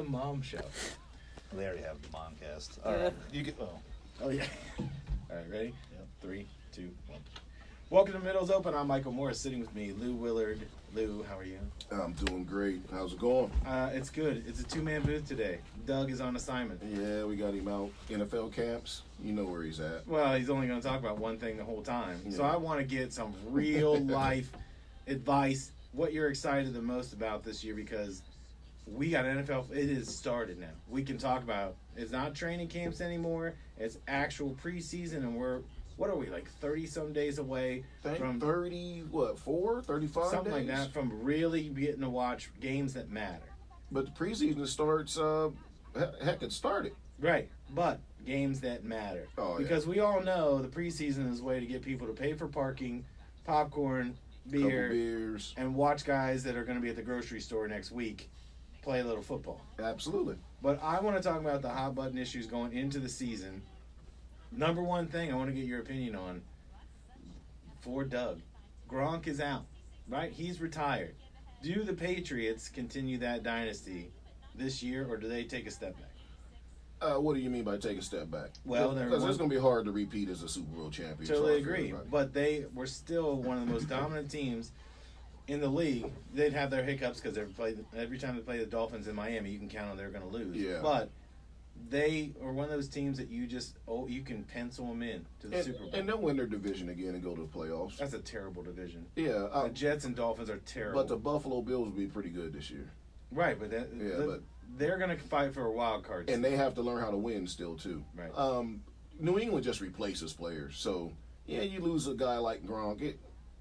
the mom show. They already have the Momcast. All right, you get. Oh yeah. All right, ready? Yep. 3, 2, 1. Welcome to Middles Open. I'm Michael Morris. Sitting with me, Lou Willard. Lou, how are you? I'm doing great. How's it going? It's good. It's a two-man booth today. Doug is on assignment. Yeah, we got him out. NFL camps. You know where he's at. Well, he's only going to talk about one thing the whole time. So Yeah. I want to get some real life advice. What you're excited the most about this year, because we got NFL. It is started now. We can talk about. It's not training camps anymore. It's actual preseason, and what are we, like 30 some days away from 4, 35 something like days? that, from really getting to watch games that matter. But the preseason starts, heck, it started. Right, but games that matter. Oh, yeah. Because we all know the preseason is a way to get people to pay for parking, popcorn, Couple beer, beers. and watch guys that are going to be at the grocery store next week play a little football. Absolutely. But I want to talk about the hot button issues going into the season. Number one thing I want to get your opinion on for Doug. Gronk is out, right? He's retired. Do the Patriots continue that dynasty this year, or do they take a step back? What do you mean by take a step back? Well, because it's going to be hard to repeat as a Super Bowl champion. Totally so agree. But they were still one of the most dominant teams in the league. They'd have their hiccups because every time they play the Dolphins in Miami, you can count on they're going to lose. Yeah. But they are one of those teams that you can pencil them in to the Super Bowl. And they'll win their division again and go to the playoffs. That's a terrible division. Yeah. The Jets and Dolphins are terrible. But the Buffalo Bills will be pretty good this year. Right, but they're going to fight for a wild card. And they have to learn how to win still, too. Right. New England just replaces players. So, yeah, you lose a guy like Gronk,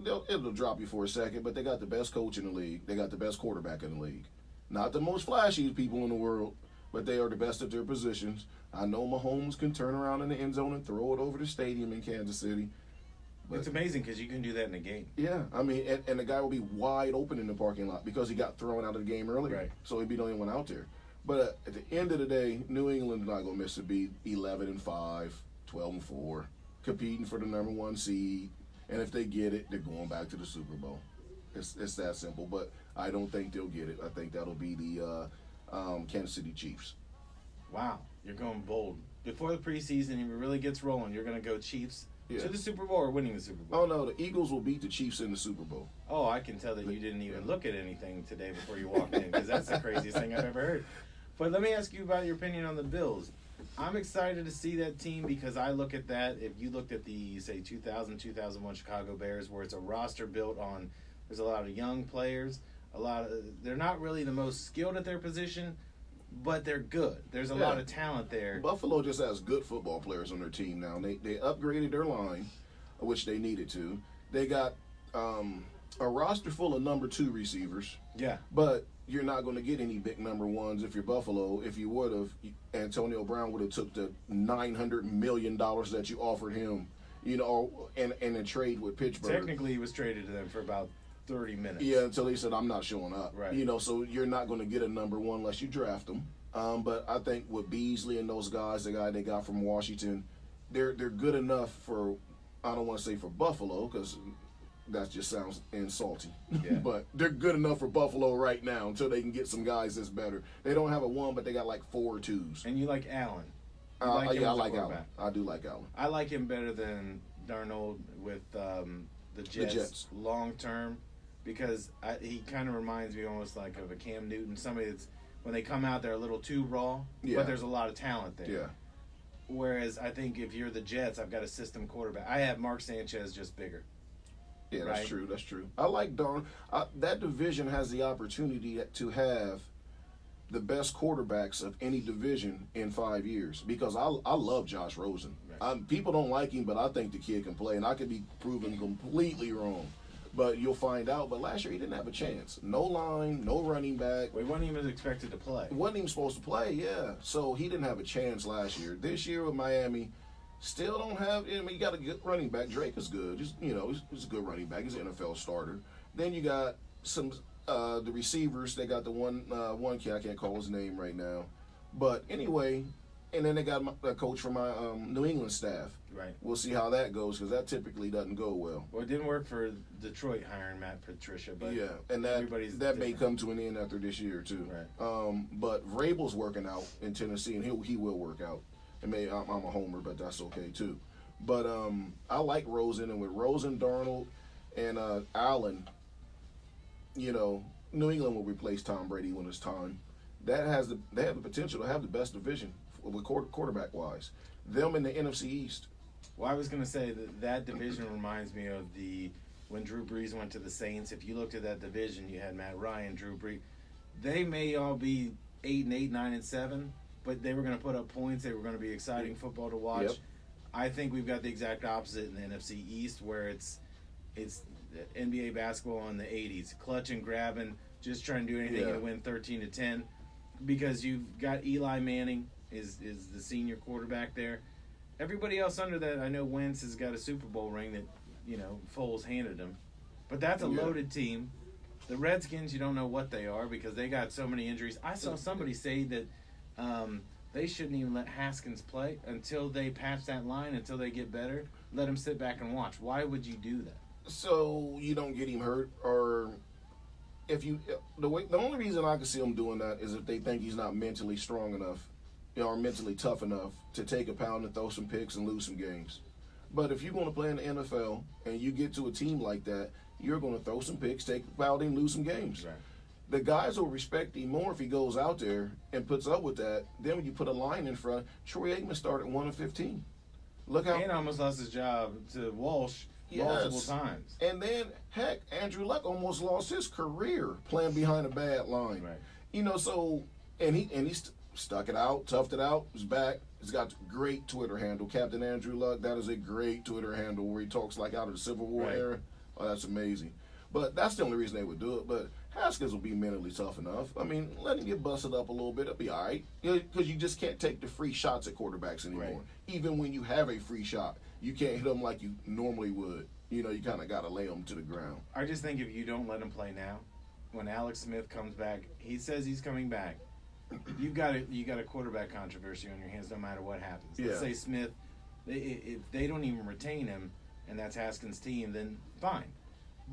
it'll drop you for a second, but they got the best coach in the league. They got the best quarterback in the league. Not the most flashy people in the world, but they are the best at their positions. I know Mahomes can turn around in the end zone and throw it over the stadium in Kansas City. It's amazing because you can do that in a game. Yeah, I mean, and the guy will be wide open in the parking lot because he got thrown out of the game earlier. Right. So he'd be the only one out there. But at the end of the day, New England's not going to miss a beat. 11-5, 12-4, competing for the number one seed. And if they get it, they're going back to the Super Bowl. It's that simple. But I don't think they'll get it. I think that'll be the Kansas City Chiefs. Wow, you're going bold. Before the preseason even really gets rolling, you're going to go Chiefs Yeah. to the Super Bowl or winning the Super Bowl? Oh, no, the Eagles will beat the Chiefs in the Super Bowl. Oh, I can tell that you didn't even look at anything today before you walked in, because that's the craziest thing I've ever heard. But let me ask you about your opinion on the Bills. I'm excited to see that team because I look at that. If you looked at the, say, 2000-2001 Chicago Bears, where it's a roster built on, there's a lot of young players, they're not really the most skilled at their position, but they're good. There's a lot of talent there. Buffalo just has good football players on their team now. They upgraded their line, which they needed to. They got a roster full of number 2 receivers. Yeah. But you're not going to get any big number ones if you're Buffalo. If you would have, Antonio Brown would have took the $900 million that you offered him, and a trade with Pittsburgh. Technically, he was traded to them for about 30 minutes. Yeah, until they said, I'm not showing up. Right. So you're not going to get a number 1 unless you draft them. But I think with Beasley and those guys, the guy they got from Washington, they're good enough for, I don't want to say for Buffalo because that just sounds insulting. Yeah. But they're good enough for Buffalo right now until they can get some guys that's better. They don't have a 1, but they got like 4 2s. And you like Allen. I like Allen. I do like Allen. I like him better than Darnold with the Jets. Long term, because he kind of reminds me almost like of a Cam Newton, somebody that's, when they come out, they're a little too raw, but there's a lot of talent there. Yeah. Whereas I think if you're the Jets, I've got a system quarterback. I have Mark Sanchez just bigger. Yeah, right? That's true. I like Darn. That division has the opportunity to have the best quarterbacks of any division in 5 years because I love Josh Rosen. Right. People don't like him, but I think the kid can play, and I could be proven completely wrong. But you'll find out. But last year he didn't have a chance. No line, no running back. Well, he wasn't even expected to play. Wasn't even supposed to play, yeah. So he didn't have a chance last year. This year with Miami, still don't have. I mean, you got a good running back. Drake is good. He's a good running back. He's an NFL starter. Then you got some the receivers. They got the one kid. I can't call his name right now. But anyway, And then they got a coach from my New England staff. Right. We'll see how that goes because that typically doesn't go well. Well, it didn't work for Detroit hiring Matt Patricia, but Yeah, and that may different. come to an end after this year too. Right. But Vrabel's working out in Tennessee, and he will work out. And maybe I'm a homer, but that's okay too. But I like Rosen, and with Rosen, Darnold, and Allen, New England will replace Tom Brady when it's time. They have the potential to have the best division with quarterback wise. Them in the NFC East. Well, I was going to say that division reminds me of when Drew Brees went to the Saints. If you looked at that division, you had Matt Ryan, Drew Brees. They may all be 8-8, 9-7, but they were going to put up points. They were going to be exciting football to watch. Yep. I think we've got the exact opposite in the NFC East, where it's NBA basketball in the 80s, clutch and grabbing, just trying to do anything to win 13-10, because you've got Eli Manning is the senior quarterback there. Everybody else under that, I know Wentz has got a Super Bowl ring that, Foles handed him. But that's a loaded team. The Redskins, you don't know what they are because they got so many injuries. I saw somebody say that they shouldn't even let Haskins play until they patch that line, until they get better. Let him sit back and watch. Why would you do that? So you don't get him hurt, or the only reason I can see him doing that is if they think he's not mentally strong enough, or mentally tough enough to take a pound and throw some picks and lose some games. But if you're going to play in the NFL and you get to a team like that, you're going to throw some picks, take a pound, and lose some games. Right. The guys will respect him more if he goes out there and puts up with that. Then when you put a line in front, Troy Aikman started 1-15. Look how and almost lost his job to Walsh multiple times. And then, heck, Andrew Luck almost lost his career playing behind a bad line. Right. So he stuck it out, toughed it out, was back. He's got a great Twitter handle, Captain Andrew Luck. That is a great Twitter handle where he talks like out of the Civil War era. Oh, that's amazing. But that's the only reason they would do it. But Haskins will be mentally tough enough. I mean, let him get busted up a little bit. It'll be all right. Because you just can't take the free shots at quarterbacks anymore. Right. Even when you have a free shot, you can't hit them like you normally would. You kind of got to lay them to the ground. I just think if you don't let him play now, when Alex Smith comes back, he says he's coming back. You got a quarterback controversy on your hands no matter what happens. Let's say Smith, if they don't even retain him, and that's Haskins' team, then fine.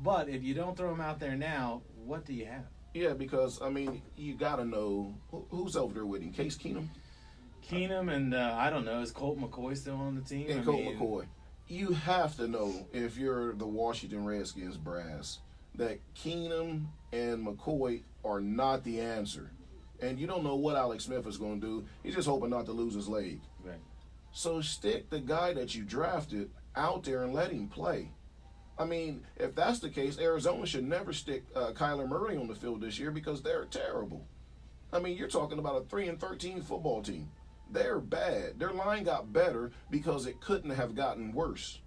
But if you don't throw him out there now, what do you have? Yeah, because, you got to know who's over there with him. Case Keenum? Keenum and, I don't know, is Colt McCoy still on the team? And Colt McCoy. You have to know, if you're the Washington Redskins brass, that Keenum and McCoy are not the answer. And you don't know what Alex Smith is going to do. He's just hoping not to lose his leg. Right. So stick the guy that you drafted out there and let him play. If that's the case, Arizona should never stick Kyler Murray on the field this year because they're terrible. You're talking about a 3-13 football team. They're bad. Their line got better because it couldn't have gotten worse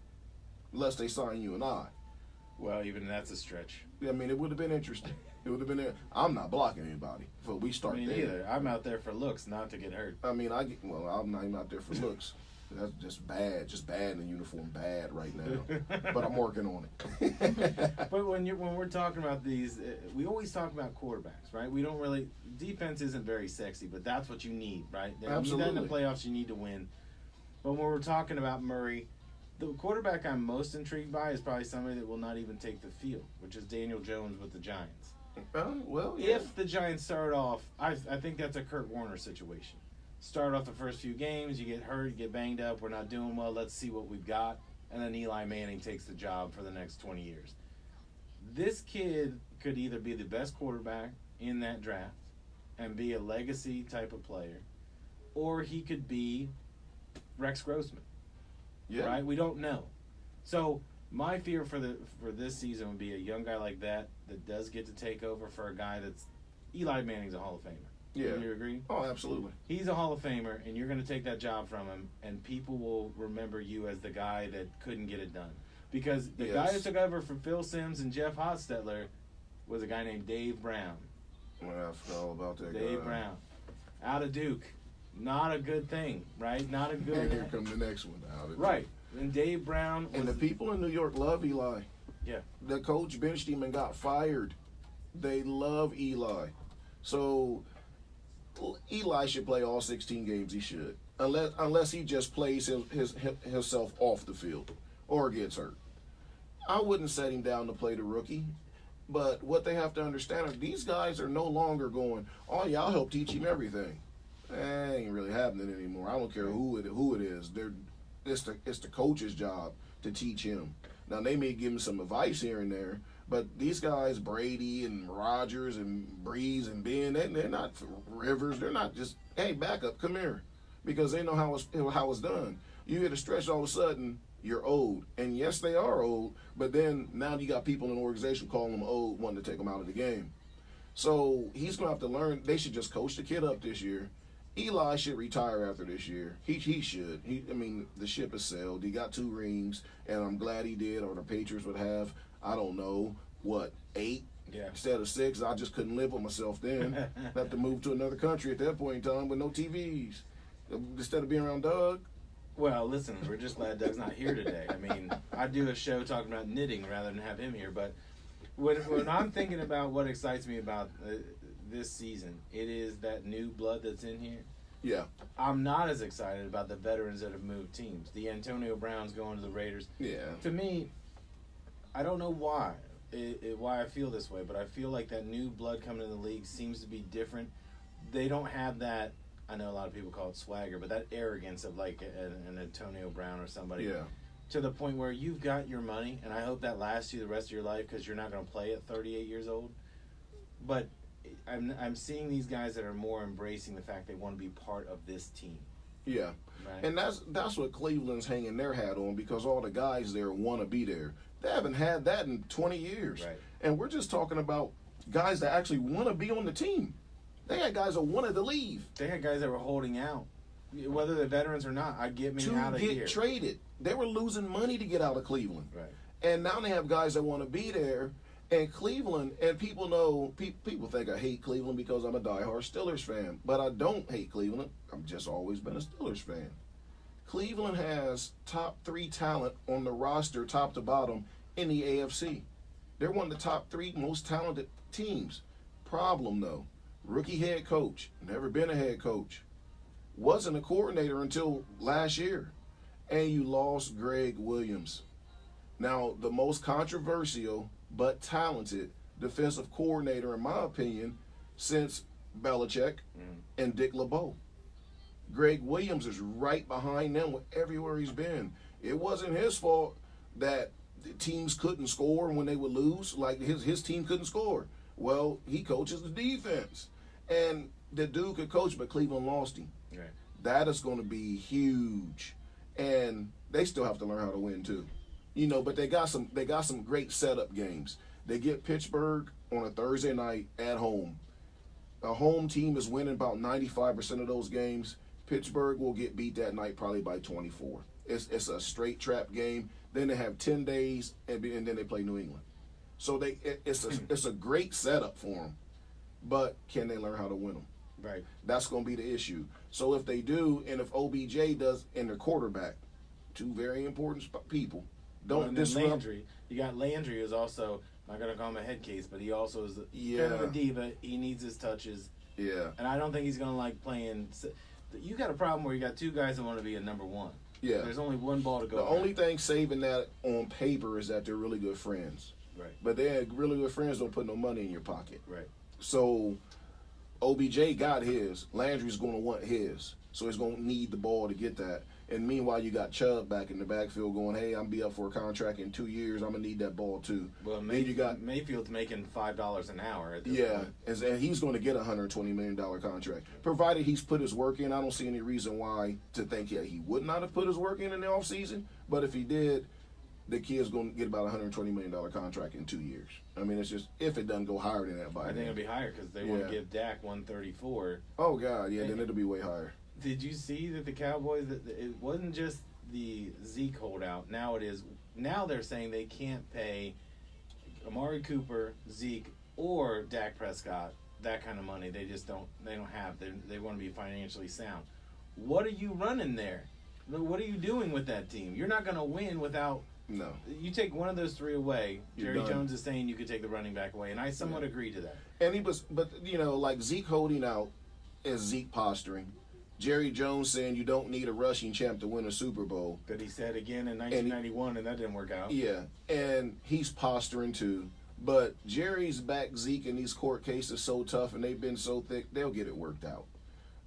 unless they signed you and I. Well, even that's a stretch. It would have been interesting. It would have been. I'm not blocking anybody. But we start there. Neither. I'm out there for looks, not to get hurt. I'm not even out there for looks. That's just bad. Just bad in the uniform. Bad right now. But I'm working on it. But when we're talking about these, we always talk about quarterbacks, right? We don't really. Defense isn't very sexy, but that's what you need, right? Absolutely. In the playoffs, you need to win. But when we're talking about Murray, the quarterback I'm most intrigued by is probably somebody that will not even take the field, which is Daniel Jones with the Giants. If the Giants start off, I think that's a Kurt Warner situation. Start off the first few games, you get hurt, you get banged up, we're not doing well, let's see what we've got. And then Eli Manning takes the job for the next 20 years. This kid could either be the best quarterback in that draft and be a legacy type of player, or he could be Rex Grossman. Yeah. Right? We don't know. So my fear for this season would be a young guy like that does get to take over for a guy that's Eli Manning's a Hall of Famer. Yeah. Do you agree? Oh, absolutely. He's a Hall of Famer, and you're going to take that job from him, and people will remember you as the guy that couldn't get it done. Because the guy that took over for Phil Simms and Jeff Hostetler was a guy named Dave Brown. Well, I forgot all about that guy. Dave Brown. Out of Duke. Not a good thing, right? Not a good And here come the next one. Right. And Dave Brown was, and the people in New York love Eli. Yeah. The coach benched him and got fired. They love Eli. So Eli should play all 16 games. He should, unless he just plays himself off the field or gets hurt. I wouldn't set him down to play the rookie. But what they have to understand is these guys are no longer going, oh yeah, I'll help teach him everything. That ain't really happening anymore. I don't care who it is. It's the coach's job to teach him. Now they may give him some advice here and there, but these guys, Brady and Rodgers and Breeze and Ben, they're not Rivers. They're not just, hey, back up, come here, because they know how it's done. You hit a stretch, all of a sudden you're old, and yes, they are old. But then now you got people in the organization calling them old, wanting to take them out of the game. So he's gonna have to learn. They should just coach the kid up this year. Eli should retire after this year. He should. I mean, the ship has sailed. He got 2 rings, and I'm glad he did. Or the Patriots would have, I don't know, what, 8 instead of 6. I just couldn't live with myself then. Have to move to another country at that point in time with no TVs instead of being around Doug. Well, listen, we're just glad Doug's not here today. I mean, I do a show talking about knitting rather than have him here. But when I'm thinking about what excites me about this season, it is that new blood that's in here. Yeah. I'm not as excited about the veterans that have moved teams. The Antonio Browns going to the Raiders. Yeah. To me, I don't know why I feel this way, but I feel like that new blood coming in the league seems to be different. They don't have that. I know a lot of people call it swagger, but that arrogance of like an Antonio Brown or somebody, to the point where you've got your money, and I hope that lasts you the rest of your life because you're not going to play at 38 years old. But I'm seeing these guys that are more embracing the fact they want to be part of this team. Yeah, right? And that's what Cleveland's hanging their hat on, because all the guys there want to be there. They haven't had that in 20 years, right? And we're just talking about guys that actually want to be on the team. They had guys that wanted to leave. They had guys that were holding out, whether they're veterans or not. Get me out of here. To get traded. They were losing money to get out of Cleveland. Right. And now they have guys that want to be there. And Cleveland, and people know, people think I hate Cleveland because I'm a diehard Steelers fan. But I don't hate Cleveland. I've just always been a Steelers fan. Cleveland has top 3 talent on the roster, top to bottom, in the AFC. They're one of the top 3 most talented teams. Problem, though. Rookie head coach, never been a head coach, wasn't a coordinator until last year, and you lost Greg Williams. Now, the most controversial but talented defensive coordinator, in my opinion, since Belichick and Dick LeBeau. Greg Williams is right behind them everywhere he's been. It wasn't his fault that the teams couldn't score when they would lose, like his team couldn't score. Well, he coaches the defense. And the dude could coach, but Cleveland lost him. Right. That is going to be huge. And they still have to learn how to win too. But they got some great setup games. They get Pittsburgh on a Thursday night at home. A home team is winning about 95% of those games. Pittsburgh will get beat that night probably by 24. It's a straight trap game. Then they have 10 days, and then they play New England. So it's a great setup for them. But can they learn how to win them? Right. That's going to be the issue. So if they do, and if OBJ does, and their quarterback, 2 very important people, don't disrupt. Landry. You got Landry, who's also, I'm not going to call him a head case, but he also is kind of a diva. He needs his touches. Yeah. And I don't think he's going to like playing. You got a problem where you got 2 guys that want to be a number 1. Yeah. There's only one ball to go. The only thing saving that on paper is that they're really good friends. Right. But they're really good friends, don't put no money in your pocket. Right. So OBJ got his. Landry's going to want his. So he's going to need the ball to get that. And meanwhile, you got Chubb back in the backfield going, hey, I'm be up for a contract in 2 years. I'm going to need that ball too. Well, Mayfield's making $5 an hour at this point. And he's going to get a $120 million contract. Provided he's put his work in. I don't see any reason why to think he would not have put his work in the offseason. But if he did, the kid's going to get about a $120 million contract in 2 years. I mean, it's just, if it doesn't go higher than that by I think it'll be higher because they want to give Dak 134. Oh, God, yeah, then it'll be way higher. Did you see that the Cowboys, it wasn't just the Zeke holdout. Now it is. Now they're saying they can't pay Amari Cooper, Zeke, or Dak Prescott that kind of money. They just don't. They don't have. They want to be financially sound. What are you running there? What are you doing with that team? You're not going to win without. No. You take one of those 3 away. You're Jerry done. Jones is saying you could take the running back away, and I somewhat agree to that. And he was, but like Zeke holding out is Zeke posturing. Jerry Jones saying you don't need a rushing champ to win a Super Bowl. That he said again in 1991, and that didn't work out. Yeah, and he's posturing too. But Jerry's back Zeke in these court cases so tough, and they've been so thick, they'll get it worked out.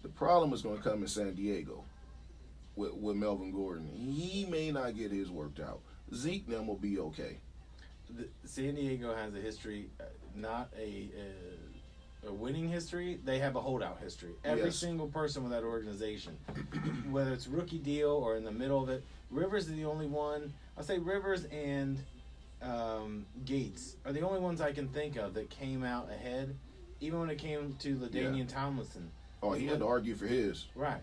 The problem is going to come in San Diego with Melvin Gordon. He may not get his worked out. Zeke then will be okay. San Diego has a history, not a winning history. They have a holdout history. Every Yes. single person with that organization, whether it's rookie deal or in the middle of it, Rivers is the only one. I'll say Rivers and Gates are the only ones I can think of that came out ahead, even when it came to LaDainian Tomlinson. Oh, he had to argue for his. Right.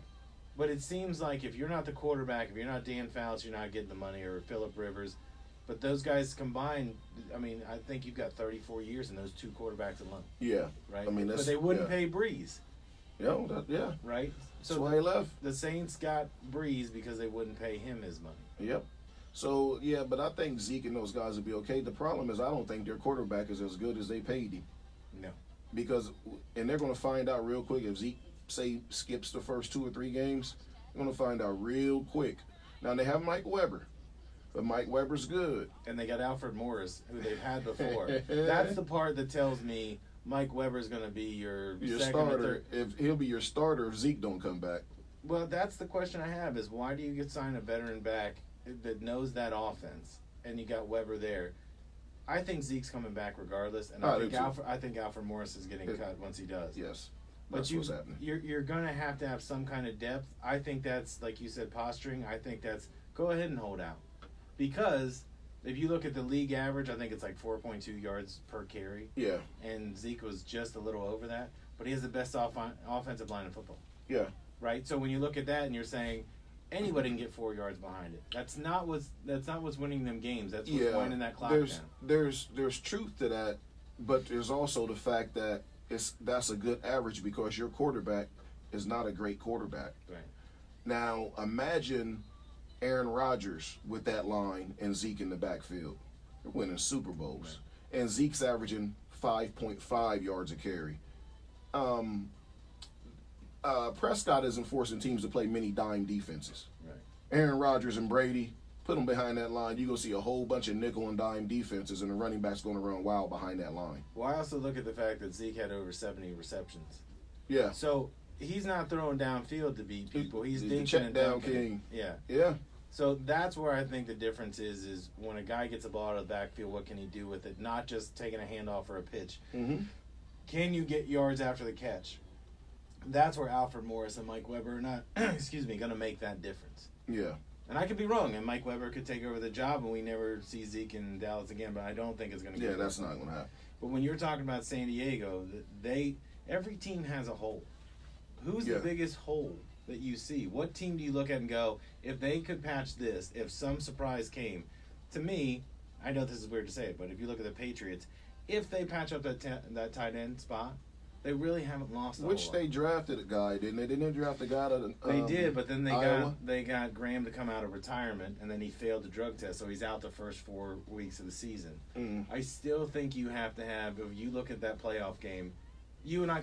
But it seems like if you're not the quarterback, if you're not Dan Fouts, you're not getting the money, or Phillip Rivers. But those guys combined, I mean, I think you've got 34 years in those two quarterbacks alone, Yeah. right? I mean, but that's, they wouldn't yeah. pay Breeze, Yeah. right? That's why he left. the Saints got Breeze because they wouldn't pay him his money. Yep. So, yeah, but I think Zeke and those guys will be okay. The problem is I don't think their quarterback is as good as they paid him. No. Because, and they're going to find out real quick if Zeke, say, skips the first 2 or 3 games, they're going to find out real quick. Now, they have Mike Weber, but Mike Weber's good. And they got Alfred Morris, who they've had before. That's the part that tells me Mike Weber's going to be your second starter. or third. If he'll be your starter if Zeke don't come back. Well, that's the question I have is why do you get signed a veteran back that knows that offense and you got Weber there? I think Zeke's coming back regardless, and I think Alfred Morris is getting cut once he does. Yes. But That's what's happening. you're going to have some kind of depth. I think that's, like you said, posturing. I think that's go ahead and hold out. Because if you look at the league average, I think it's like 4.2 yards per carry. Yeah. And Zeke was just a little over that. But he has the best offensive line in football. Yeah. Right? So when you look at that and you're saying anybody can get 4 yards behind it. That's not what's winning them games. That's what's winding that clock down. There's truth to that, but there's also the fact that that's a good average because your quarterback is not a great quarterback. Right. Now imagine Aaron Rodgers with that line and Zeke in the backfield. They're winning Super Bowls. Right. And Zeke's averaging 5.5 yards a carry. Prescott isn't forcing teams to play many dime defenses. Right. Aaron Rodgers and Brady, put them behind that line. You're going to see a whole bunch of nickel and dime defenses, and the running back's going to run wild behind that line. Well, I also look at the fact that Zeke had over 70 receptions. Yeah. So he's not throwing downfield to beat people. He's dinking check and down dunking. king. Yeah. Yeah. So that's where I think the difference is when a guy gets a ball out of the backfield, what can he do with it? Not just taking a handoff or a pitch. Mm-hmm. Can you get yards after the catch? That's where Alfred Morris and Mike Weber are not, going to make that difference. Yeah. And I could be wrong, and Mike Weber could take over the job, and we never see Zeke in Dallas again. But I don't think it's going to. Yeah, that's not going to happen. But when you're talking about San Diego, every team has a hole. Who's the biggest hole that you see? What team do you look at and go, if they could patch this, if some surprise came? To me, I know this is weird to say it, but if you look at the Patriots, if they patch up that tight end spot, they really haven't lost a whole lot. They drafted a guy, didn't they? They didn't draft a guy that They did, but then Iowa? they got Graham to come out of retirement, and then he failed the drug test, so he's out the first 4 weeks of the season. Mm. I still think you have to have, if you look at that playoff game, you and I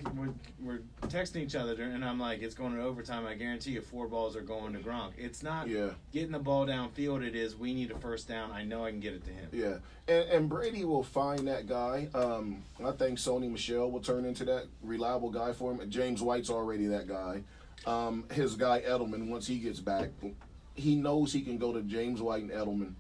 we're texting each other, and I'm like, it's going to overtime. I guarantee you 4 balls are going to Gronk. It's not getting the ball downfield. It is, we need a first down. I know I can get it to him. Yeah, and Brady will find that guy. I think Sony Michel will turn into that reliable guy for him. James White's already that guy. His guy Edelman, once he gets back, he knows he can go to James White and Edelman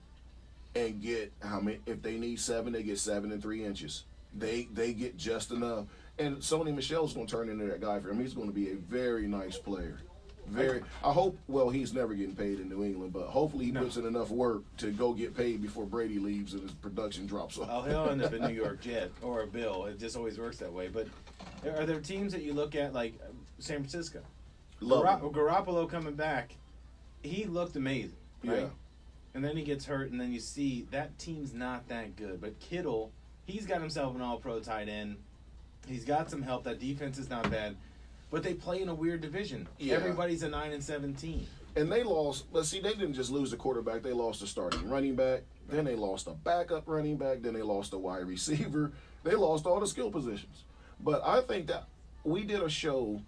and get how many. If they need 7, they get 7 3/8. They get just enough. And Sony Michel's going to turn into that guy for him. He's going to be a very nice player. I hope, well, he's never getting paid in New England, but hopefully he puts in enough work to go get paid before Brady leaves and his production drops off. Oh, he'll end up a New York Jet or a Bill. It just always works that way. But are there teams that you look at like San Francisco? Garoppolo coming back, he looked amazing, right? Yeah. And then he gets hurt, and then you see that team's not that good. But Kittle, he's got himself an all-pro tight end. He's got some help. That defense is not bad. But they play in a weird division. Yeah. Everybody's a 9-17. And they lost. Let's see, they didn't just lose the quarterback. They lost a starting running back. Then they lost a backup running back. Then they lost a wide receiver. They lost all the skill positions. But I think that we did a show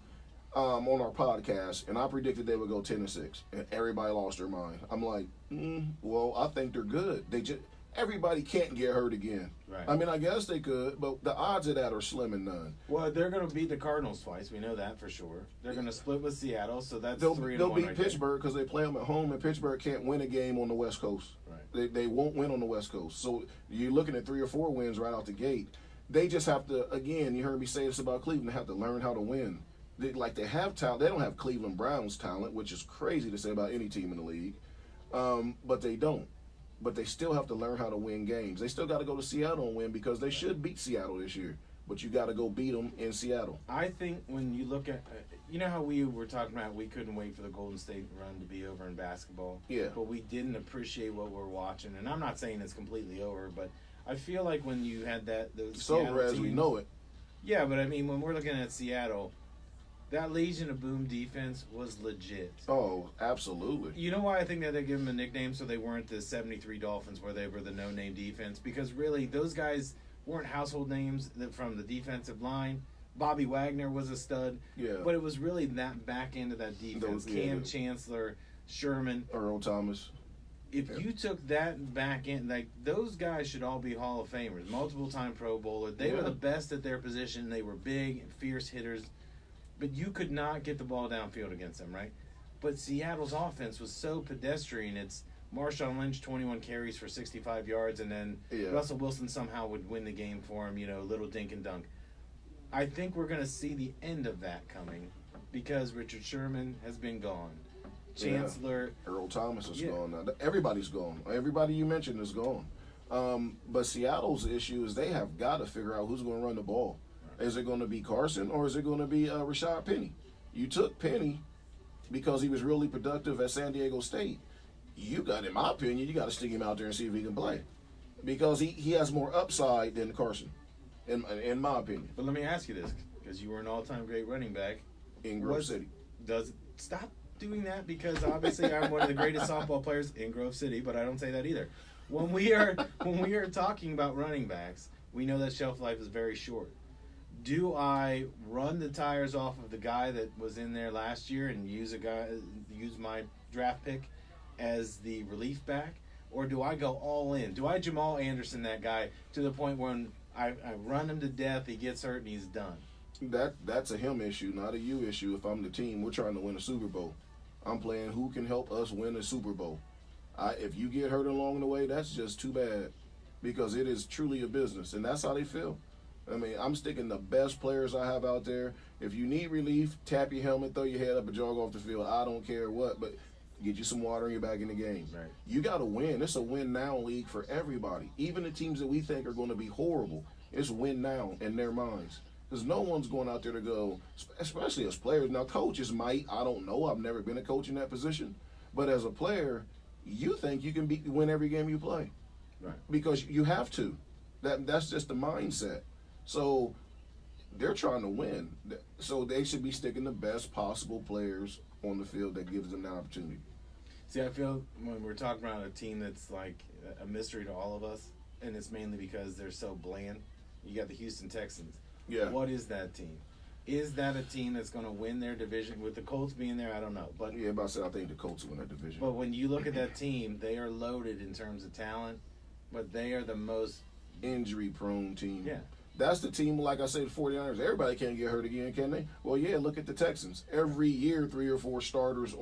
on our podcast, and I predicted they would go 10-6, and everybody lost their mind. I'm like, well, I think they're good. Everybody can't get hurt again. Right. I mean, I guess they could, but the odds of that are slim and none. Well, they're going to beat the Cardinals twice. We know that for sure. They're going to split with Seattle, so that's They'll 3-1 beat right there. Pittsburgh because they play them at home, and Pittsburgh can't win a game on the West Coast. Right. They won't win on the West Coast. So you're looking at 3 or 4 wins right out the gate. They just have to, again, you heard me say this about Cleveland, they have to learn how to win. They have talent. They don't have Cleveland Browns talent, which is crazy to say about any team in the league. But they don't. But they still have to learn how to win games. They still got to go to Seattle and win because they should beat Seattle this year. But you got to go beat them in Seattle. I think when you look at, you know how we were talking about we couldn't wait for the Golden State run to be over in basketball? Yeah. But we didn't appreciate what we're watching. And I'm not saying it's completely over, but I feel like when you had those It's over as we teams- know it. Yeah, but I mean, when we're looking at Seattle, that Legion of Boom defense was legit. Oh, absolutely. You know why I think that they give them a nickname so they weren't the 73 Dolphins where they were the no-name defense? Because really, those guys weren't household names from the defensive line. Bobby Wagner was a stud. Yeah. But it was really that back end of that defense. Cam Chancellor, Sherman. Earl Thomas. If you took that back end, like those guys should all be Hall of Famers, multiple-time Pro Bowler. They were the best at their position. They were big and fierce hitters. But you could not get the ball downfield against them, right? But Seattle's offense was so pedestrian. It's Marshawn Lynch, 21 carries for 65 yards, and then Russell Wilson somehow would win the game for him, little dink and dunk. I think we're going to see the end of that coming because Richard Sherman has been gone. Chancellor. Earl Thomas is gone now. Everybody's gone. Everybody you mentioned is gone. But Seattle's issue is they have got to figure out who's going to run the ball. Is it going to be Carson or is it going to be Rashad Penny? You took Penny because he was really productive at San Diego State. You got, in my opinion, you got to stick him out there and see if he can play because he has more upside than Carson, in my opinion. But let me ask you this, because you were an all-time great running back In Grove City. Stop doing that because obviously I'm one of the greatest softball players in Grove City, but I don't say that either. When we are talking about running backs, we know that shelf life is very short. Do I run the tires off of the guy that was in there last year and use my draft pick as the relief back, or do I go all in? Do I Jamal Anderson that guy to the point when I run him to death, he gets hurt, and he's done? That's a him issue, not a you issue. If I'm the team, we're trying to win a Super Bowl. I'm playing who can help us win a Super Bowl. If you get hurt along the way, that's just too bad because it is truly a business, and that's how they feel. I mean, I'm sticking the best players I have out there. If you need relief, tap your helmet, throw your head up, and jog off the field. I don't care what, but get you some water and you're back in the game. Right. You got to win. It's a win-now league for everybody. Even the teams that we think are going to be horrible, it's win now in their minds. Because no one's going out there to go, especially as players. Now, coaches might. I don't know. I've never been a coach in that position. But as a player, you think you can win every game you play. Right. Because you have to. That's just the mindset. So they're trying to win. So they should be sticking the best possible players on the field that gives them that opportunity. See, I feel when we're talking about a team that's like a mystery to all of us, and it's mainly because they're so bland. You got the Houston Texans. Yeah. What is that team? Is that a team that's going to win their division? With the Colts being there, I don't know. But Yeah, but I said I think the Colts win that division. But when you look at that team, they are loaded in terms of talent, but they are the most Injury-prone team. Yeah. That's the team, like I said, the 49ers. Everybody can't get hurt again, can they? Well, yeah, look at the Texans. Every year, 3 or 4 starters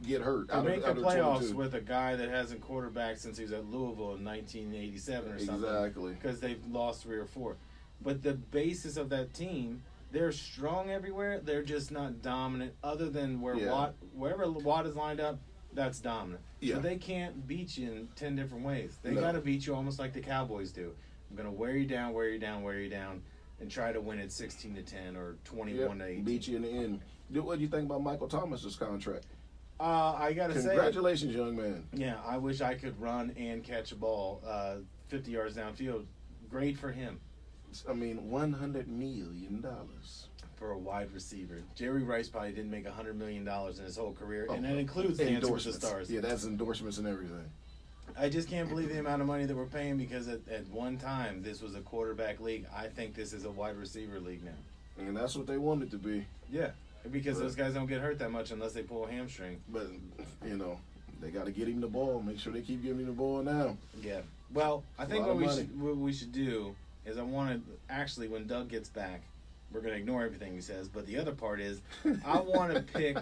get hurt. To make the out of playoffs 22. with a guy that hasn't quarterbacked since he was at Louisville in 1987 or something. Exactly. Because they've lost 3 or 4. But the basis of that team, they're strong everywhere. They're just not dominant other than wherever Watt is lined up, that's dominant. Yeah. So they can't beat you in 10 different ways. They No. got to beat you almost like the Cowboys do. I'm going to wear you down, and try to win it 16-10 or 21-18. Beat you in the end. What do you think about Michael Thomas's contract? I got to say, Congratulations, young man. yeah, I wish I could run and catch a ball 50 yards downfield. Great for him. I mean, $100 million. For a wide receiver. Jerry Rice probably didn't make $100 million in his whole career, and that includes Dancing with the Endorsements. Stars. Yeah, that's endorsements and everything. I just can't believe the amount of money that we're paying because at one time this was a quarterback league. I think this is a wide receiver league now. And that's what they want it to be. Yeah. Because But- those guys don't get hurt that much unless they pull a hamstring. But you know, they got to get him the ball. Make sure they keep giving him the ball now. Yeah. Well, I think lot what of money. what we should do is I want to actually, when Doug gets back, we're going to ignore everything he says. But the other part is I want to pick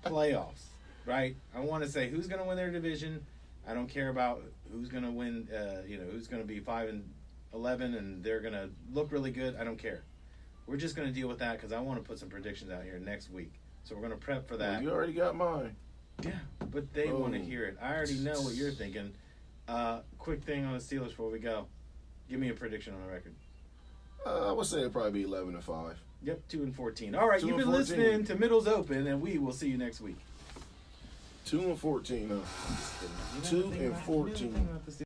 playoffs, right? I want to say who's going to win their division. I don't care about who's going to win. Who's going to be 5-11 and they're going to look really good. I don't care. We're just going to deal with that because I want to put some predictions out here next week. So we're going to prep for that. Well, you already got mine. Yeah, but they want to Oh. hear it. I already know what you're thinking. Quick thing on the Steelers before we go. Give me a prediction on the record. I would say it'd probably be 11-5. Yep, 2-14. All right, 2 you've been and 14. listening to Middles Open, and we will see you next week. 2-14. You know the thing about- you know the thing about the Steelers?